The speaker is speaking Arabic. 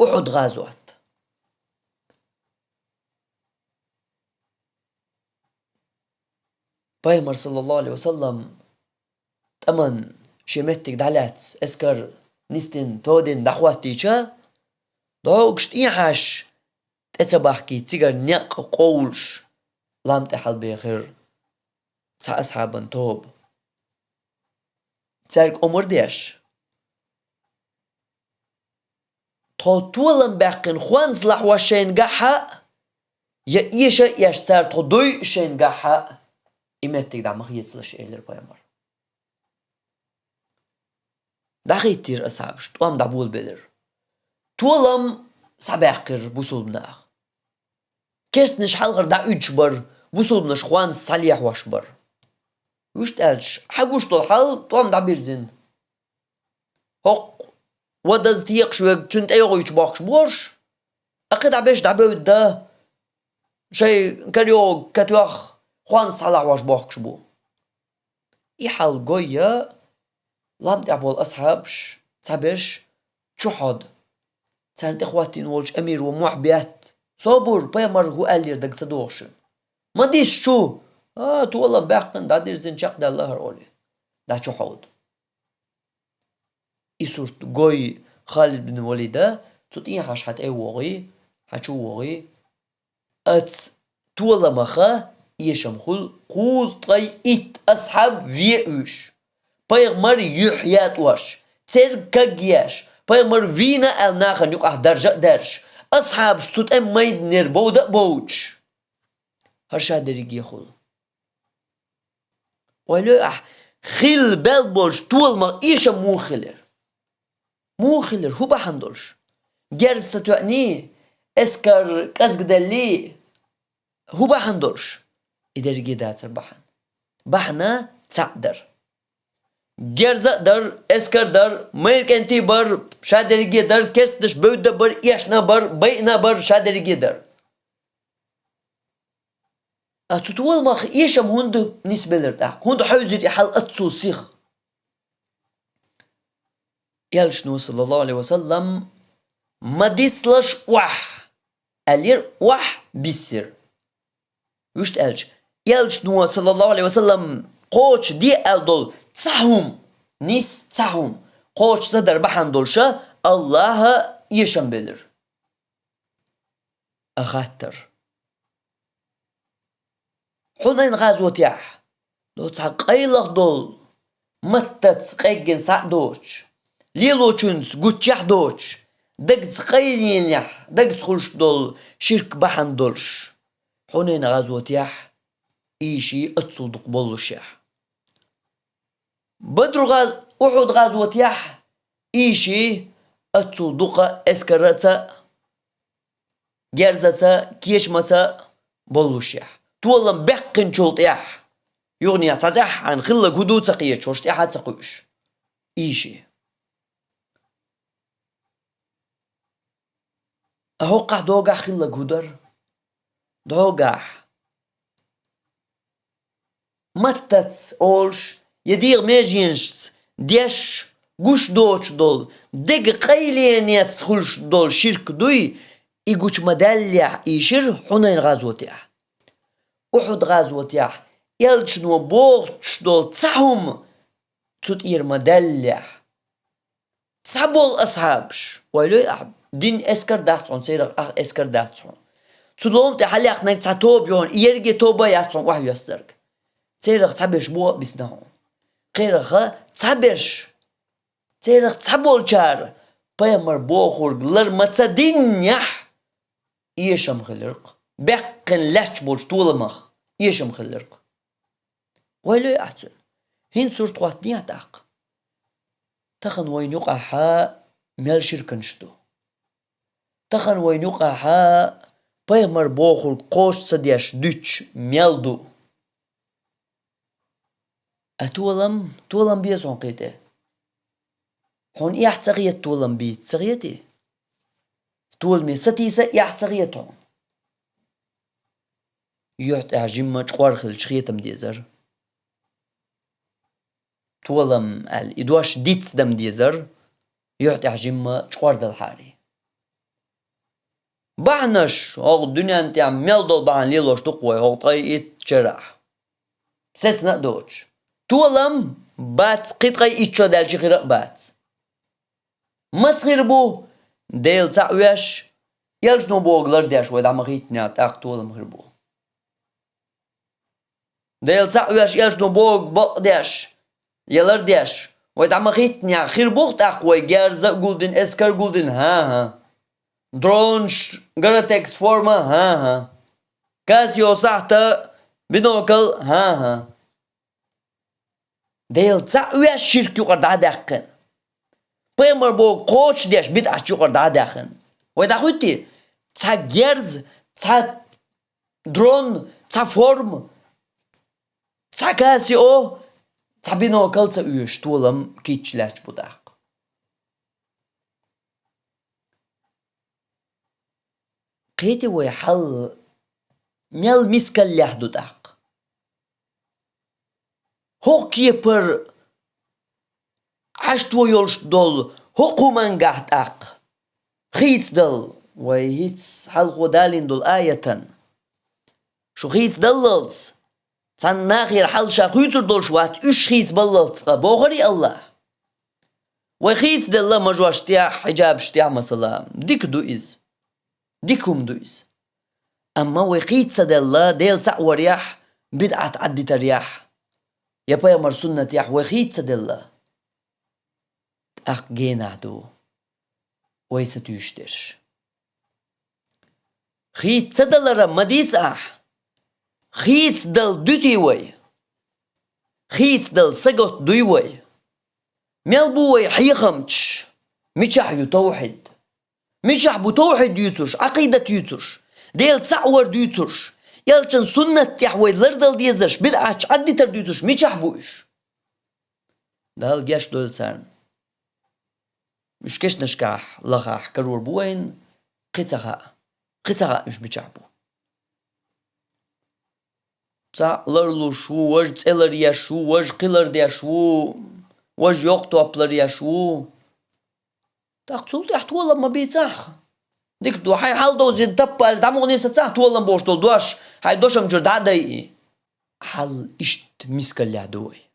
أحد غزوات بايمر صلى الله عليه وسلم تمن شمتك دعلات اسكر نستن تودن دخواتيشا دوغشت إيحاش تتبحكي تيجر نق قولش لام تحل بخير تا أصحابن توب تارك أمور ديش طولن باقين خوانز لحوا شين قحا يا إيشا يشتار تضوي شين قحا إمتك دعمخ يتسلش إيلر بايمر داخيتير أصحابش توام دعبول بلر تولم سباقر بوصل بناخ كيرس نشحال غير دا اجبر بوصل بناش خوان صالح واشبر وش تالش حقوش طول توام دا بيرزين هوق ودز تيق شوك تنت ايغو يتباقش بوش اقيد عبيش دا بيود دا شي كاريو كاتواخ خوان صالح واش باقش بو يحال قوية لام دعبو الأصحابش تابش تشحد تانت إخواتي نولج أمير ومحبيات صبر بايمر هو ألير دق تدوغش ما ديش شو تولا باقن دا دير زين شاق دا الله رولي دا تشحد إسورت قوي خالد بن الوليد تطيح حاش حت أي وغي حتشو وغي أت تولا مخا يشمخل قوز طي إت أصحاب فيئوش بايمر يحيات واش تركجياش بايمر فينا الناخن يقع درجة درش أصحاب شتوت أم ميد نير بودا بوش هرشا دريجي خل ولو خيل بالبولش طول ما إيش مو خلر هو بحندلش جرد ستواني اسكر كازقدلي هو بحندلش إدريجي داتر بحنا تقدر جرزة در اسكر در ميركنتي بر شادريجي در كرستش بودا بر إيشنا بر بينا بر شادريجي در أتطول ما إيشم هند نسبة لرتاح هند حوزر يحل أتصو سيخ يالشنو صلى الله عليه وسلم ما ديسلش وح ألير وح بيسر وش تقالش يالشنو صلى الله عليه وسلم قوش دي ألدول تساهم نيس تساهم قوش صدر بحندولشا الله يشم بلر أخاتر حنين غازوة ياح دو تحقيلق دول متت قيقن سعدوش ليلو تشنس قوتشاح دوش دقت قيلين يح دقت خلش دول شرك بحندولش حنين غازوة ياح إيشي اتصدق بولش ياح بدر أحد غزوة يح إيشي أتصدق إسكرتا جرزتا كيشمتا بولوش يح تولم بقن شلط يح يغني تزح عن خلق هدو تقية شوشت يح تقوش إيشي أهوقع دوقع خلق هدر دوقع متت أولش يدير ميجينش ديش قوش دوش دول دق قيلين يتخلش دول شرك دوي إيقوش مدلع إيشير حنين غازوتيح أحد غازوتيح يلش نو بوغش دول تسعهم تطير مدلع تسعبول أصحابش ويلو دين اسكر داتون سيرق اسكر داتون تلوم تحلي أخنك تعتوب يون إيرجي توبا ياتون وحي يسترك سيرق تبش بو بسنهم قيرخ تبش سيرق تبول شار بايمر بوخور غلر متصدين يح إيشم خلرق بقن لاتش بولش طولمخ إيشم خلرق ويلو يحسن هين صورت واتنيا تاق تخن وين يقع حا ميل شركنشتو تخن وين يقع حا بايمر بوخور قوش صديش دوش ميلدو تولم بيسون قيته هون إيح تغيت تولم بيت تغيتي تول مي ستيسة إيح تغيتون يحت أعجم جوار خل شخيتم ديزر تولم إدواش ديتس دم ديزر يحت أعجم جوار دل حاري بعنش هو الدنيا انت عم ميلدو بعن ليلوش تقوى هو طيقت شرح سيتنا دوش تولم بات قيت قي إيتشا دالشي خيرق بات ما تخيربو ديل تعويش يلش نو بوغلر داش ويدا مغيت نيات اق تولم خيربو ديل تعويش يلش نو بوغ بق داش يلر داش ويدا مغيت نيا خيربوغ تاقوي جارزا قولدن اسكر قولدن ها درونش جراتكس فورما ها كاسيو صحتا بنوكل ها ديل تعويش شركي قرد عداقن بيمر بو قوش داش بدعش قرد عداقن ويدا خوتي تا جرز تا درون تا فورم تا كاسيو تا بنوكل تا ويش تولم كيتشلاش بداق قيتي ويحل ميل مسكال لحدو داق هوك يبر عشتو يولش دول هوكو من قحت اق خيتس دل ويهيتس حلقو دالين دول آية شو خيتس دللتس تان ناخير حلشا خيتر دول شوات اش خيتس بللتس بوغري الله وخيتس دل مجوا اشتياح حجاب اشتياح مثلا ديك دو إز ديكم دو إز أما وخيتس دل ديل تعوى رياح بدعة عدي ترياح يبا يمر سنة ياح وخيتس دل أق جينا دو ويستيشتش خيتس دل رمديس خيتس دل دوتي وي خيتس دل سقط دوي وي ميلبوي حيخمتش ميشح يتوحد ميشح بتوحد يوتش عقيدة يوتش ديل تعور يوتش يلچن سنة يحوي لردل ديزش بدعش عدي تر يوتش ميشح بوش دهال جاش دول سارن مش كش نشكح لخاح كرور بوين قيتها مش بيشحبو تا لرلو شو وج تسلر يشو وج قلر ديشو وج يوقتو أبلر يشو تقتل يحتو والله ما بيتاح ديك دو حي حال دو زين تبال دامو نيسا تاح والله بوش دول دوش هاي دوشم جرد عدي حال اشت مسكال يعدوي